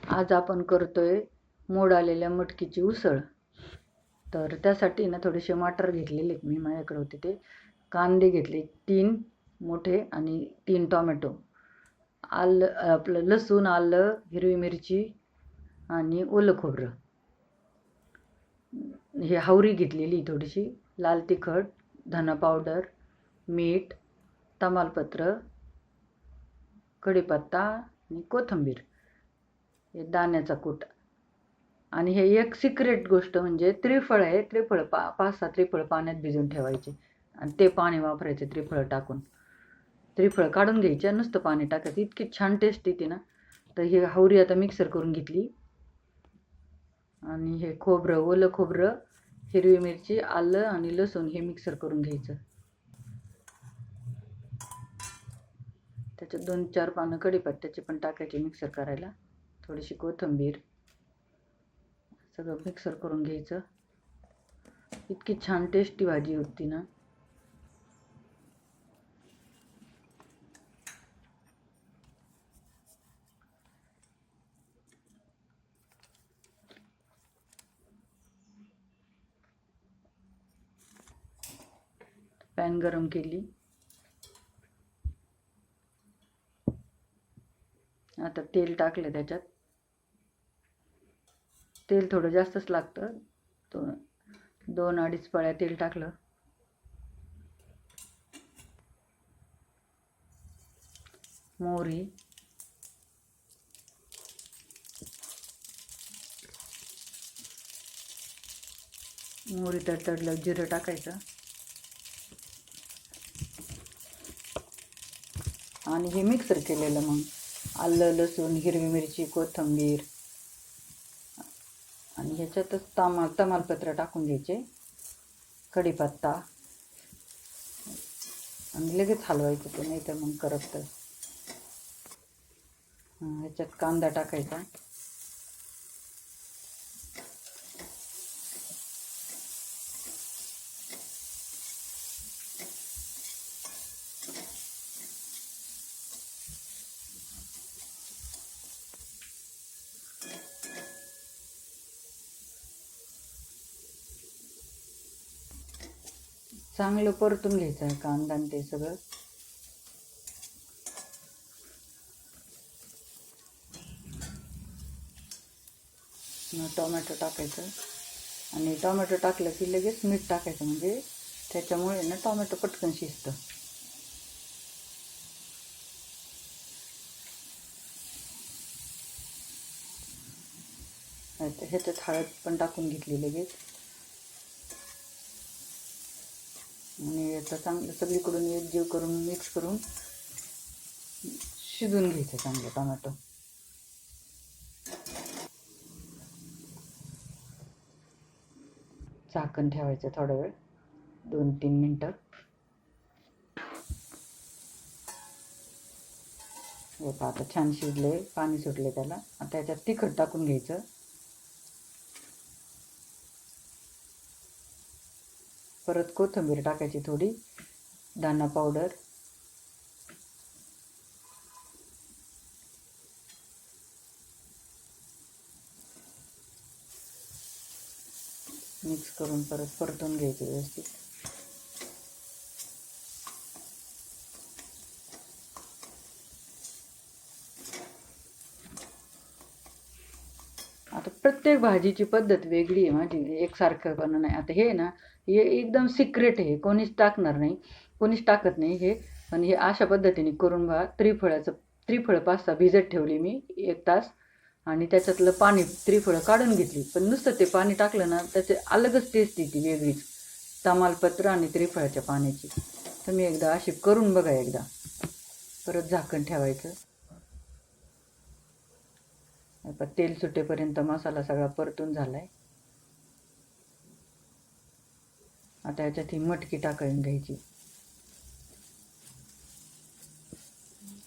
आज आपण करतोय मोड आलेल्या मटकीची उसळ. तर त्यासाठी ना थोडेसे मटार घेतलेले मी, माझ्याकडे होते ते. कांदे घेतले 3 मोठे आणि 3 टोमॅटो. आलं, आपलं लसूण, आलं, हिरवी मिरची आणि ओलं खोबरं. हे हावरी घेतलेली थोडीशी, लाल तिखट, धना पावडर, मीठ, तमालपत्र, कढीपत्ता आणि कोथिंबीर, हे दाण्याचा कूट. आणि हे एक सिक्रेट गोष्ट म्हणजे त्रिफळ आहे. त्रिफळ 5-6 त्रिफळ पाण्यात भिजवून ठेवायचे आणि ते पाणी वापरायचे त्रिफळ टाकून. त्रिफळ काढून घ्यायचे, नुसतं पाणी टाकायचं. इतकी छान टेस्ट येते ना. तर हे हावरी आता मिक्सर करून घेतली आणि हे खोबरं, ओलं खोबरं, हिरवी मिरची, आलं आणि लसूण हे मिक्सर करून घ्यायचं. त्याच्यात 2-4 पानं कढीपत्त्याचे पण टाकायचे मिक्सर करायला, थोडीशी कोथिंबीर, सगळं मिक्सर करून घ्यायचं. इतकी छान टेस्टी भाजी होती ना. पॅन गरम केली. आता तेल टाकलं त्याच्यात. तेल थोडं जास्तच लागतं. 2-2.5 पळ्या तेल टाकलं. मोहरी, मोहरी तडतडलं जिरं टाकायचं आणि हे मिक्सर केलेलं मग आलं, लसूण, हिरवी मिरची, कोथिंबीर आणि ह्याच्यातच तमालपत्र टाकून घ्यायचे, कढीपत्ता, आणि लगेच हलवायचं ते, नाही तर मग करपतं. ह्याच्यात कांदा टाकायचा, चांगलं परतून घ्यायचं आहे कांदा आणि ते सगळं. टोमॅटो टाकायचं आणि टोमॅटो टाकलं की लगेच मीठ टाकायचं, म्हणजे त्याच्यामुळे ना टोमॅटो पटकन शिजतं. ह्याच्यात हळद पण टाकून घेतली लगेच. आणि आता चांगलं सगळीकडून एकजीव करून मिक्स करून शिजून घ्यायचं चांगलं टोमॅटो. झाकण ठेवायचं थोडा वेळ, 2-3 मिनटं. हे पहा आता छान शिजले, पाणी सुटले त्याला. आता याच्यात तिखट टाकून घ्यायचं. परत कोथिंबीर टाकायची थोडी, दाणा पावडर, मिक्स करून परत परतून घ्यायचं व्यवस्थित. आता प्रत्येक भाजीची पद्धत वेगळी आहे माझी, एकसारखंपणा नाही. आता हे ना, हे एकदम सिक्रेट आहे, कोणीच टाकणार नाही, कोणीच टाकत नाही हे. पण हे अशा पद्धतीने करून बघा. त्रिफळं 5-6 भिजत ठेवली मी 1 तास आणि त्याच्यातलं पाणी त्रिफळं काढून घेतली. पण नुसतं ते पाणी टाकलं ना, त्याचे अलगच टेस्ट येते वेगळीच, तमालपत्र आणि त्रिफळाच्या पाण्याची. तुम्ही एकदा अशी करून बघा एकदा. परत झाकण ठेवायचं. आता तेल सुटेपर्यंत मसाला सगळा परतून झालाय. आता ह्याच्यात ही मटकी टाकून घ्यायची.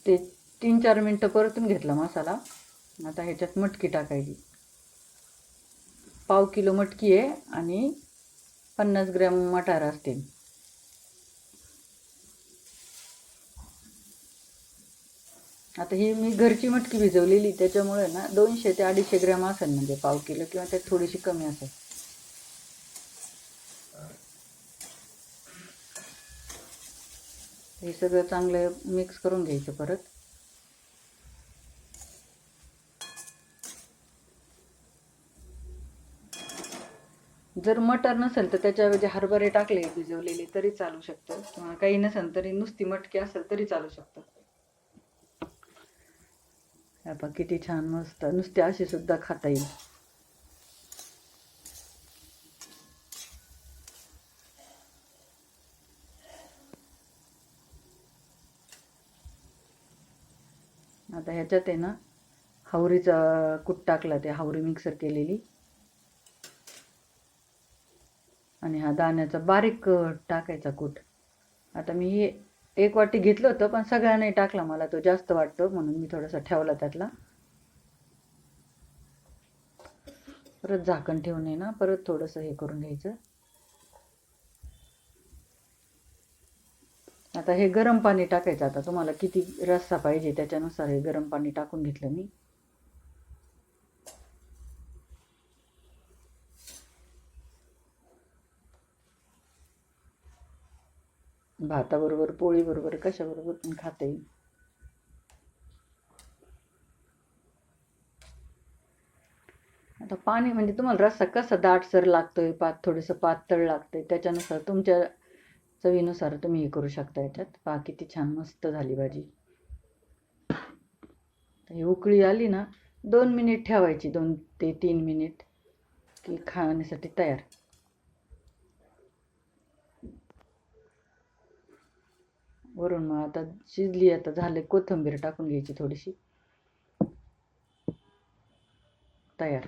ते 3-4 मिनटं परतून घेतला मसाला. आता ह्याच्यात मटकी टाकायची. 1/2 किलो मटकी आहे आणि 50 ग्रॅम मटार असतील. आता ही मी घरची मटकी भिजवलेली, त्याच्यामुळे ना 200 ते 250 ग्रॅम असेल, म्हणजे पाव किलो किंवा त्यात थोडीशी कमी असेल. हे सगळं चांगलं मिक्स करून घ्यायचं परत. जर मटर नसेल तर त्याच्याऐवजी हरभरे टाकले भिजवलेले तरी चालू शकतं, किंवा काही नसेल तरी नुसती मटकी असेल तरी चालू शकतं. आता किती छान मस्त नुसते अशी सुद्धा खाता येईल. आता ह्याच्यात आहे ना हावरीचा कूट टाकला, ते हावरी मिक्सर केलेली, आणि हा दाण्याचा बारीक टाकायचा कूट. आता मी हे 1 वाटी घेतलं होतं, पण सगळा नाही टाकला, मला तो जास्त वाटतो म्हणून मी थोडासा ठेवला त्यातला. परत झाकण ठेवून आहे ना परत थोडंसं हे करून घ्यायचं. आता हे गरम पाणी टाकायचं. आता तुम्हाला किती रस्सा पाहिजे त्याच्यानुसार हे गरम पाणी टाकून घेतलं मी. भाताबरोबर, पोळीबरोबर, कशाबरोबर पण खाता येईल. आता पाणी म्हणजे तुम्हाला रस्सा कसा दाटसर लागतोय, थोडंसं पातळ लागतंय, त्याच्यानुसार तुमच्या चवीनुसार तुम्ही हे करू शकता. याच्यात पहा किती छान मस्त झाली भाजी. ही उकळी आली ना 2 मिनिट ठेवायची, 2 ते 3 मिनिट, की खाण्यासाठी तयार. वरून मग आता शिजली, आता झाले, कोथिंबीर टाकून घ्यायची थोडीशी, तयार.